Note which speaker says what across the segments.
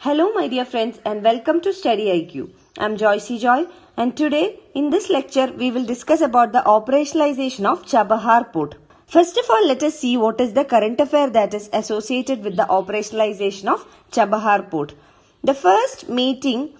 Speaker 1: Hello my dear friends and welcome to Study IQ. I am Joycey Joy and today in this lecture we will discuss about the operationalization of Chabahar Port. First of all, let us see what is the current affair that is associated with the operationalization of Chabahar Port. The first meeting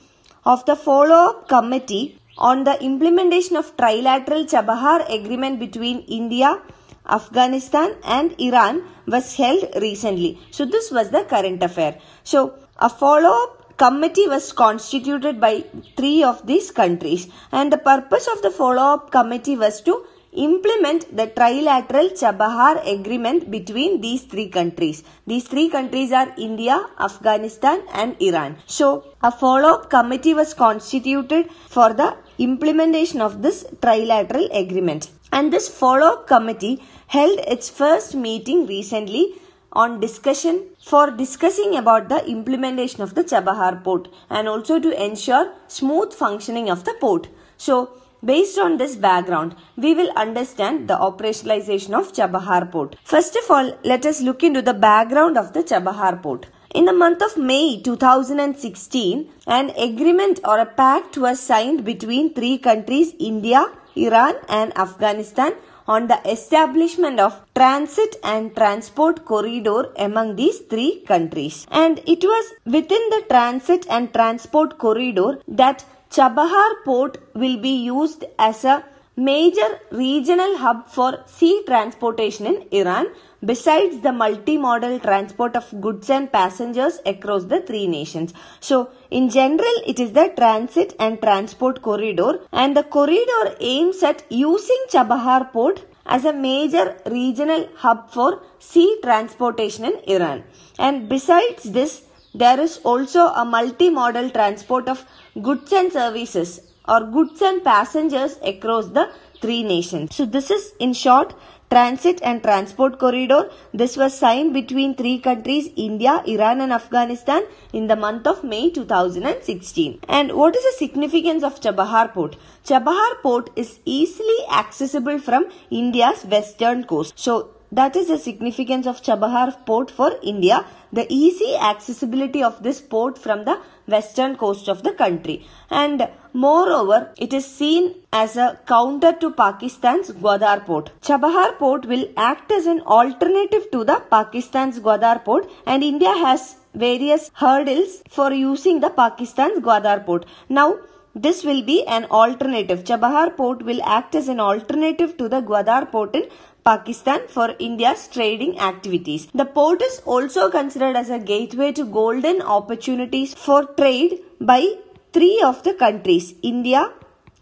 Speaker 1: of the follow-up committee on the implementation of trilateral Chabahar agreement between India, Afghanistan and Iran was held recently. So this was the current affair. So a follow-up committee was constituted by three of these countries and the purpose of the follow-up committee was to implement the trilateral Chabahar agreement between these three countries. These three countries are India, Afghanistan and Iran. So a follow-up committee was constituted for the implementation of this trilateral agreement. And this follow-up committee held its first meeting recently on discussing about the implementation of the Chabahar port and also to ensure smooth functioning of the port. So, based on this background, we will understand the operationalization of Chabahar port. First of all, let us look into the background of the Chabahar port. In the month of May 2016, an agreement or a pact was signed between three countries, India, Iran and Afghanistan, on the establishment of transit and transport corridor among these three countries. And it was within the transit and transport corridor that Chabahar port will be used as a major regional hub for sea transportation in Iran, besides the multimodal transport of goods and passengers across the three nations. So, in general, it is the transit and transport corridor, and the corridor aims at using Chabahar port as a major regional hub for sea transportation in Iran. And besides this, there is also a multimodal transport of goods and services or goods and passengers across the three nations. So this is in short transit and transport corridor. This was signed between three countries, India, Iran and Afghanistan in the month of May 2016. And what is the significance of Chabahar port? Chabahar port is easily accessible from India's western coast. So that is the significance of Chabahar port for India, the easy accessibility of this port from the western coast of the country. And moreover, it is seen as a counter to Pakistan's Gwadar port. Chabahar port will act as an alternative to the Pakistan's Gwadar port, and India has various hurdles for using the Pakistan's Gwadar port. Now, this will be an alternative. Chabahar port will act as an alternative to the Gwadar port in Pakistan for India's trading activities. The port is also considered as a gateway to golden opportunities for trade by three of the countries, India,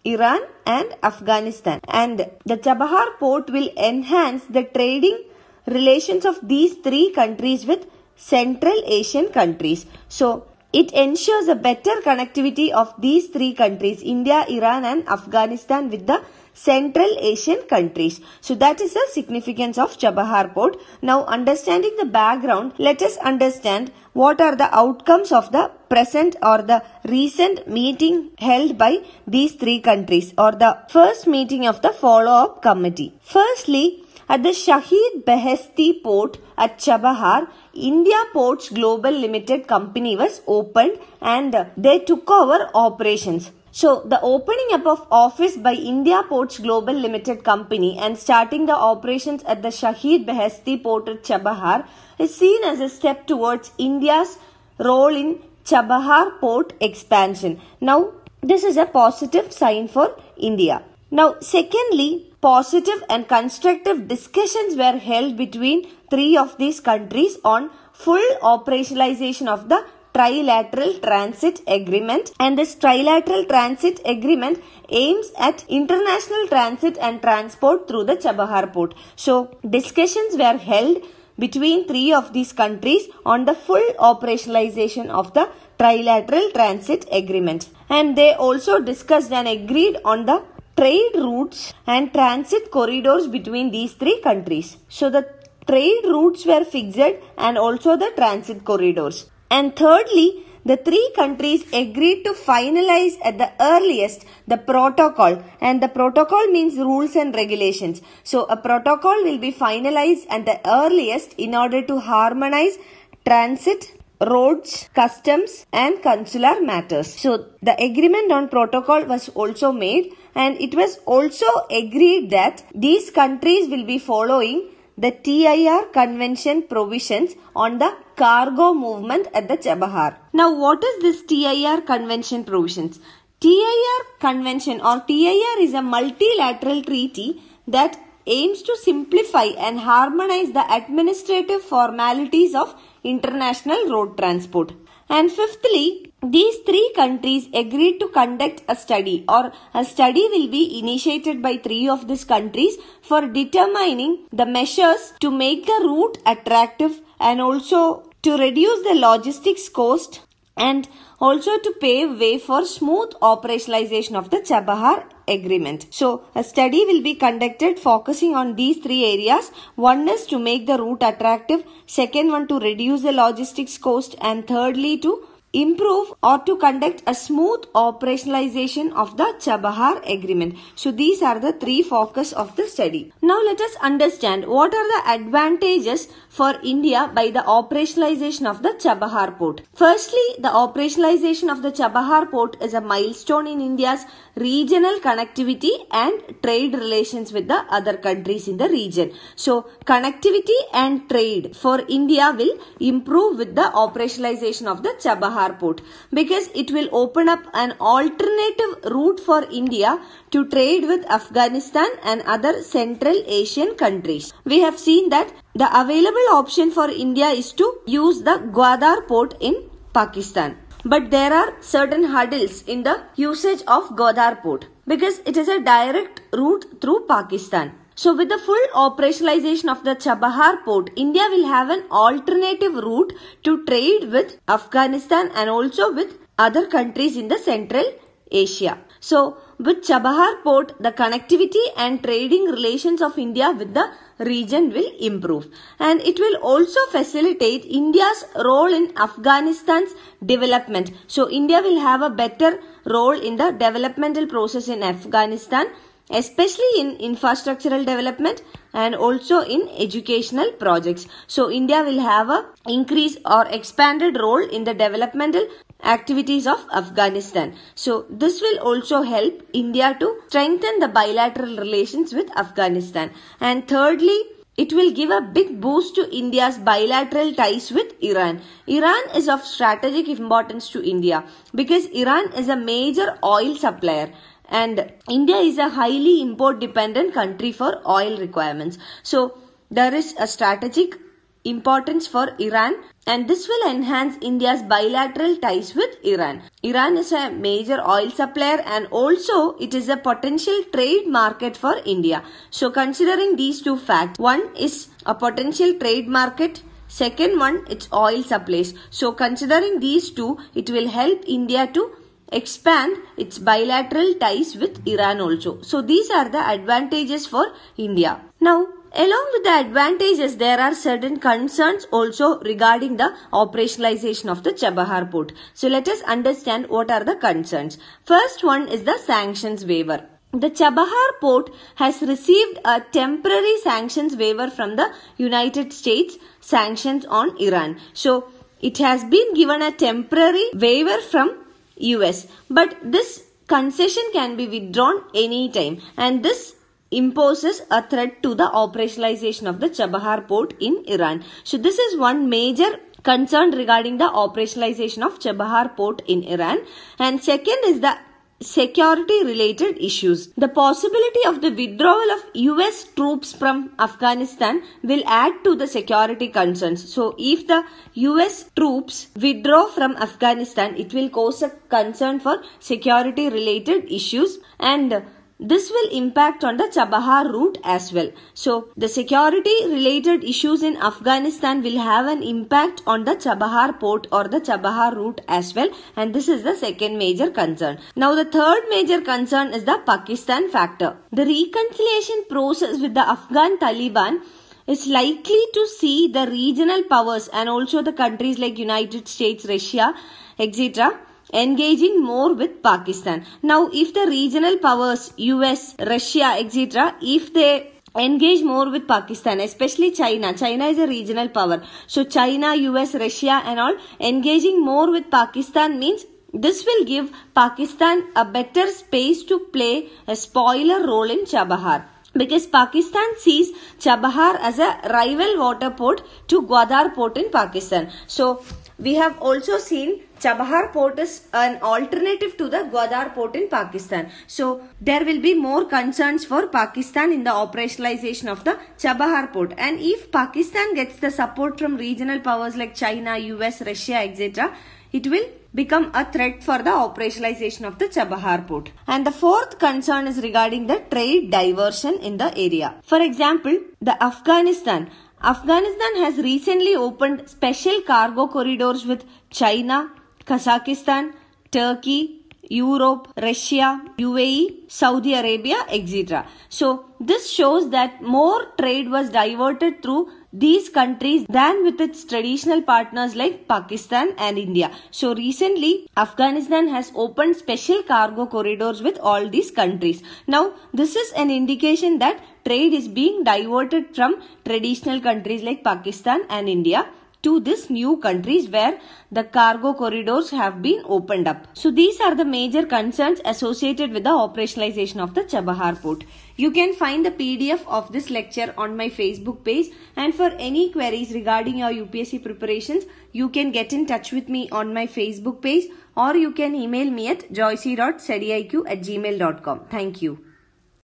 Speaker 1: Iran and Afghanistan. And the Chabahar port will enhance the trading relations of these three countries with Central Asian countries. So, it ensures a better connectivity of these three countries, India, Iran and Afghanistan with the Central Asian countries. So that is the significance of Chabahar port. Now understanding the background, let us understand what are the outcomes of the present or the recent meeting held by these three countries or the first meeting of the follow-up committee. Firstly, at the Shahid Beheshti port at Chabahar, India Ports Global Limited Company was opened and they took over operations. So, the opening up of office by India Ports Global Limited Company and starting the operations at the Shahid Beheshti port at Chabahar is seen as a step towards India's role in Chabahar port expansion. Now, this is a positive sign for India. Now, secondly, positive and constructive discussions were held between three of these countries on full operationalization of the trilateral transit agreement, and this trilateral transit agreement aims at international transit and transport through the Chabahar port. So, discussions were held between three of these countries on the full operationalization of the trilateral transit agreement, and they also discussed and agreed on the trade routes and transit corridors between these three countries. So, the trade routes were fixed and also the transit corridors. And thirdly, the three countries agreed to finalize at the earliest the protocol, and the protocol means rules and regulations. So a protocol will be finalized at the earliest in order to harmonize transit roads, customs and consular matters. So the agreement on protocol was also made, and it was also agreed that these countries will be following the TIR convention provisions on the cargo movement at the Chabahar. Now what is this TIR convention provisions? TIR convention or TIR is a multilateral treaty that aims to simplify and harmonize the administrative formalities of international road transport. And fifthly, these three countries agreed to conduct a study, or a study will be initiated by three of these countries for determining the measures to make the route attractive and also to reduce the logistics cost and also to pave way for smooth operationalization of the Chabahar agreement. So a study will be conducted focusing on these three areas. One is to make the route attractive, second one to reduce the logistics cost, and thirdly to improve or to conduct a smooth operationalization of the Chabahar agreement. So these are the three focus of the study. Now let us understand what are the advantages for India by the operationalization of the Chabahar port. Firstly, the operationalization of the Chabahar port is a milestone in India's regional connectivity and trade relations with the other countries in the region. So connectivity and trade for India will improve with the operationalization of the Chabahar port, because it will open up an alternative route for India to trade with Afghanistan and other Central Asian countries. We have seen that the available option for India is to use the Gwadar port in Pakistan. But there are certain hurdles in the usage of Gwadar port because it is a direct route through Pakistan. So with the full operationalization of the Chabahar port, India will have an alternative route to trade with Afghanistan and also with other countries in the Central Asia. So with Chabahar port, the connectivity and trading relations of India with the region will improve, and it will also facilitate India's role in Afghanistan's development. So India will have a better role in the developmental process in Afghanistan, especially in infrastructural development and also in educational projects. So India will have a increased or expanded role in the developmental activities of Afghanistan. So this will also help India to strengthen the bilateral relations with Afghanistan. And thirdly, it will give a big boost to India's bilateral ties with Iran. Iran is of strategic importance to India because Iran is a major oil supplier, and India is a highly import dependent country for oil requirements. So there is a strategic importance for Iran, and this will enhance India's bilateral ties with Iran. Iran is a major oil supplier and also it is a potential trade market for India. So considering these two facts, one is a potential trade market, second one it's oil supplies. So considering these two, it will help India to expand its bilateral ties with Iran also. So these are the advantages for India. Now, along with the advantages, there are certain concerns also regarding the operationalization of the Chabahar port. So let us understand what are the concerns. First one is the sanctions waiver. The Chabahar port has received a temporary sanctions waiver from the United States sanctions on Iran. So it has been given a temporary waiver from US, but this concession can be withdrawn anytime, and this imposes a threat to the operationalization of the Chabahar port in Iran. So this is one major concern regarding the operationalization of Chabahar port in Iran. And second is the security related issues. The possibility of the withdrawal of US troops from Afghanistan will add to the security concerns. So if the US troops withdraw from Afghanistan, it will cause a concern for security related issues, and this will impact on the Chabahar route as well. So the security related issues in Afghanistan will have an impact on the Chabahar port or the Chabahar route as well, and this is the second major concern. Now the third major concern is the Pakistan factor. The reconciliation process with the Afghan Taliban is likely to see the regional powers and also the countries like United States, Russia, etc. engaging more with Pakistan. Now, if the regional powers, US, Russia, etc., if they engage more with Pakistan, especially China. China is a regional power. So China, US, Russia and all engaging more with Pakistan means this will give Pakistan a better space to play a spoiler role in Chabahar. Because Pakistan sees Chabahar as a rival water port to Gwadar port in Pakistan. So we have also seen Chabahar port is an alternative to the Gwadar port in Pakistan. So there will be more concerns for Pakistan in the operationalization of the Chabahar port. And if Pakistan gets the support from regional powers like China, US, Russia, etc., it will become a threat for the operationalization of the Chabahar port. And the fourth concern is regarding the trade diversion in the area. For example, the Afghanistan has recently opened special cargo corridors with China, Kazakhstan, Turkey, Europe, Russia, UAE, Saudi Arabia, etc. So this shows that more trade was diverted through these countries than with its traditional partners like Pakistan and India. So recently, Afghanistan has opened special cargo corridors with all these countries. Now, this is an indication that trade is being diverted from traditional countries like Pakistan and India to this new countries where the cargo corridors have been opened up. So these are the major concerns associated with the operationalization of the Chabahar port. You can find the PDF of this lecture on my Facebook page, and for any queries regarding your UPSC preparations, you can get in touch with me on my Facebook page or you can email me at joyce.studyiq@gmail.com. Thank you.